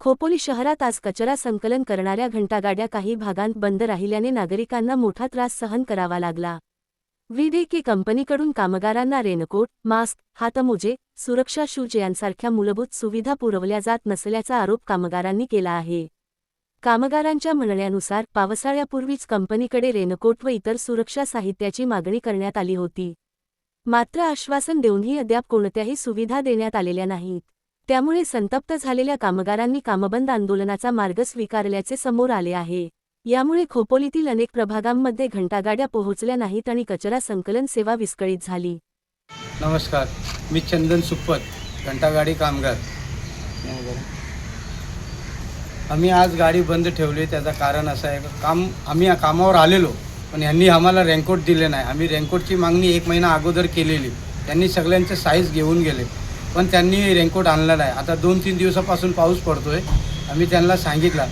खोपोली शहरात आज कचरा संकलन करणाऱ्या घंटागाड्या काही भागांत बंद राहिल्याने नागरिकांना मोठा त्रास सहन करावा लागला. विविध कंपनीकडून कामगारांना रेनकोट, मास्क, हातमोजे, सुरक्षा शूज यांसारख्या मूलभूत सुविधा पुरवल्या जात नसल्याचा आरोप कामगारांनी केला आहे. कामगारांच्या म्हणण्यानुसार पावसाळ्यापूर्वीच कंपनीकडे रेनकोट व इतर सुरक्षा साहित्याची मागणी करण्यात आली होती. मात्र आश्वासन देऊनही अद्याप कोणत्याही सुविधा देण्यात आलेल्या नाहीत. त्यामुळे संतप्त झालेल्या कामगारांनी कामबंद आंदोलनाचा मार्ग स्वीकारल्याचे समोर आले आहे. यामुळे खोपोलीतील अनेक प्रभागांमध्ये घंटागाड्या पोहोचल्या नाहीत आणि कचरा संकलन सेवा विस्कळीत झाली. नमस्कार, मी चंदन सुप्पत, घंटागाडी कामगार. आम्ही आज गाडी बंद ठेवली. त्याचं कारण असं आहे की आम्ही कामावर आलेलो, पण यांनी आम्हाला रेनकोट दिले नाही. आम्ही रेनकोटची मागणी 1 महिना अगोदर केलेली. त्यांनी सगळ्यांचे साईज घेऊन गेले, पण त्यांनी रेनकोट आणला नाही. आता 2-3 दिवसापासून पाऊस पडतोय. आम्ही त्यांना सांगितलं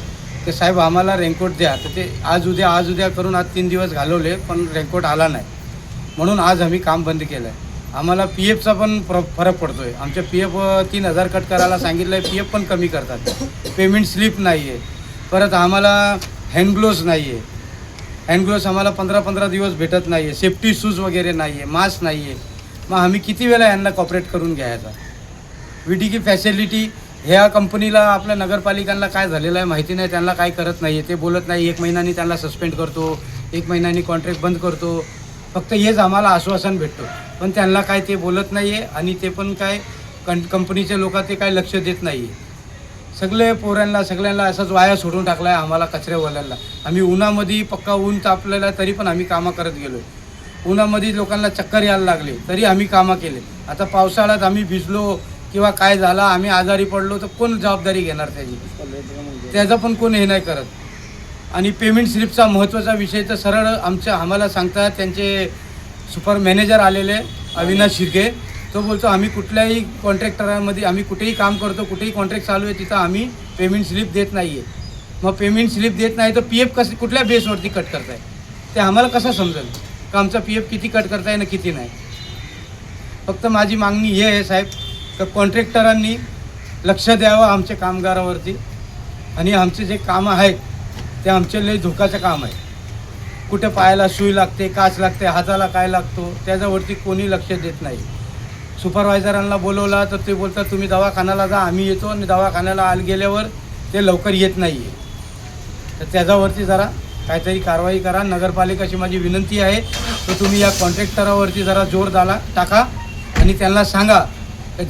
की साहेब आम्हाला रेनकोट द्या. तर ते आज उद्या करून आज 3 दिवस घालवले, पण रेनकोट आला नाही. म्हणून आज आम्ही काम बंद केलं आहे. आम्हाला PFचा पण फरक पडतो आहे. आमच्या PF 3000 कट करायला सांगितलं आहे, PF पण कमी करतात. पेमेंट स्लिप नाही आहे. परत आम्हाला हँडग्लोव्ज नाही आहे. हँडग्लोव्ज आम्हाला 15-15 दिवस भेटत नाही आहे. सेफ्टी शूज वगैरे नाही आहे, मास्क नाही आहे. मग आम्ही किती वेळा यांना कॉपरेट करून घ्यायचा. VDK फॅसिलिटी ह्या कंपनीला आपल्या नगरपालिकांना काय झालेलं आहे माहिती नाही. त्यांना काय करत नाही आहे, ते बोलत नाही. 1 महिन्यानी त्यांना सस्पेंड करतो, 1 महिन्यानी कॉन्ट्रॅक्ट बंद करतो. फक्त हेच आम्हाला आश्वासन भेटतो, पण त्यांना काय ते बोलत नाही आहे. आणि ते पण काय कंपनीचे लोक ते काय लक्ष देत नाही आहे. सगळे पोरांना सगळ्यांना असंच वाया सोडून टाकला आहे आम्हाला कचऱ्यावाल्यांना. आम्ही उन्हामध्ये पक्का ऊन तापलेला तरी पण आम्ही कामं करत गेलो. उन्हामध्ये लोकांना चक्कर यायला लागले तरी आम्ही कामं केले. आता पावसाळ्यात आम्ही भिजलो किंवा काय झाला, आम्ही आजारी पडलो तर कोण जबाबदारी घेणार त्याची? त्याचं पण कोण हे नाही करत. आणि पेमेंट स्लिपचा महत्त्वाचा विषय तर सरळ आम्हाला सांगतात. त्यांचे सुपर मॅनेजर आलेले अविनाश शिर्के, तो बोलतो आम्ही कुठल्याही कॉन्ट्रॅक्टरांमध्ये आम्ही कुठेही काम करतो, कुठेही कॉन्ट्रॅक्ट चालू आहे, तिथं आम्ही पेमेंट स्लिप देत नाही आहे. मग पेमेंट स्लिप देत नाही तर PF कुठल्या बेसवरती कट करताय ते आम्हाला कसं समजेल का आमचा PF किती कट करताय ना किती नाही. फक्त माझी मागणी हे आहे साहेब, तर कॉन्ट्रॅक्टरांनी लक्ष द्यावं आमच्या कामगारावरती. आणि आमचे जे कामं आहेत ते आमचे लई धोकाचं काम आहे. कुठे पायाला सुई लागते, काच लागते, हाताला काय लागतो, त्याच्यावरती कोणी लक्ष देत नाही. सुपरवायझरांना बोलवला तर ते बोलतात तुम्ही दवाखान्याला जा, आम्ही येतो. आणि दवाखान्याला गेल्यावर ते लवकर येत नाही आहे. तर त्याच्यावरती जरा काहीतरी कारवाई करा. नगरपालिकाची माझी विनंती आहे तर तुम्ही या कॉन्ट्रॅक्टरावरती जरा जोर टाका आणि त्यांना सांगा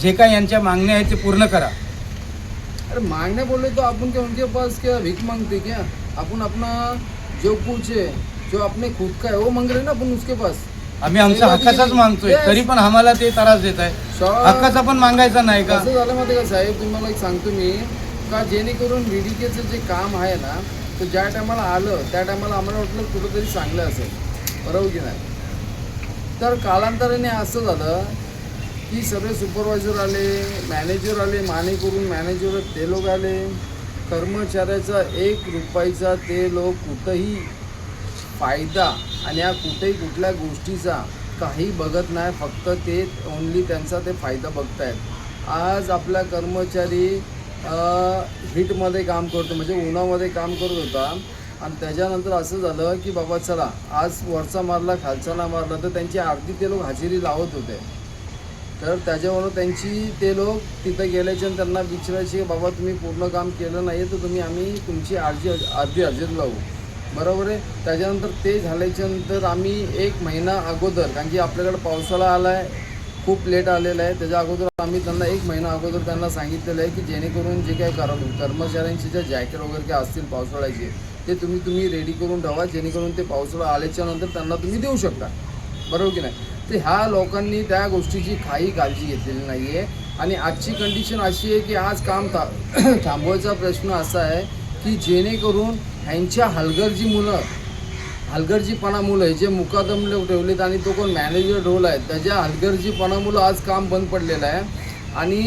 जे काय यांच्या मागण्या आहेत ते पूर्ण करा. अरे मांगने बोले तो अपन के उनके पास क्या भीख मांगते क्या? अपन अपना जो कुछ है जो अपने खुद का है वो मांग रहे ना अपन उसके पास. आम्ही आमच्या हक्काचाच मागतोय, तरी पण आम्हाला ते त्रास देत आहे. हक्काचा पण मागायचा नाही का? असं झालं माहिती का साहेब, तुम्हाला एक सांगतो मी का जेणेकरून VDKचं जे काम आहे ना, तर ज्या टायमाला आलं त्या टायमाला आम्हाला वाटलं कुठंतरी चांगलं असेल, बरोबर की नाही. तर कालांतराने असं झालं की सगळे सुपरवायझर आले, मॅनेजर आले, माने करून मॅनेजर ते लोक आले. कर्मचाऱ्याचा 1 रुपयाचा ते लोक कुठंही फायदा आणि या कुठल्या गोष्टीचा काही बघत नाही. फक्त ते ओन्ली त्यांचा ते फायदा बघत आहेत. आज आपला कर्मचारी हीटमध्ये काम करतो, म्हणजे उन्हामध्ये काम करत होता. आणि त्याच्यानंतर असं झालं की बाबा चला आज वरचा मारला खालचा ना मारला, तर त्यांची अर्धी ते लोक हजेरी लावत होते. तर त्याच्यावरून ते लोक तिथं गेल्याच्या त्यांना विचारायचे की बाबा तुम्ही पूर्ण काम केलं नाही तर आम्ही तुमची अर्धी हजेरी लावू, बरोबर आहे. त्याच्यानंतर ते झाल्याच्यानंतर आम्ही 1 महिना अगोदर, कारण की आपल्याकडे पावसाळा आला आहे, खूप लेट आलेला आहे, त्याच्या अगोदर आम्ही त्यांना 1 महिना अगोदर त्यांना सांगितलेलं आहे की जेणेकरून जे काय कर्मचाऱ्यांचे जे जॅकेट वगैरे काय असतील पावसाळ्याचे ते तुम्ही रेडी करून ठेवा, जेणेकरून ते पावसाळा आल्याच्यानंतर त्यांना तुम्ही देऊ शकता, बरोबर की नाही. तर ह्या लोकांनी त्या गोष्टीची काही काळजी घेतलेली नाही आहे. आणि आजची कंडिशन अशी आहे की आज काम थांबवायचा प्रश्न असा आहे की जेणेकरून ह्यांच्या हलगर्जीपणामुळे जे मुकादम ठेवलेत आणि तो कोण मॅनेजर रोल आहे त्याच्या हलगर्जीपणामुळं आज काम बंद पडलेलं आहे. आणि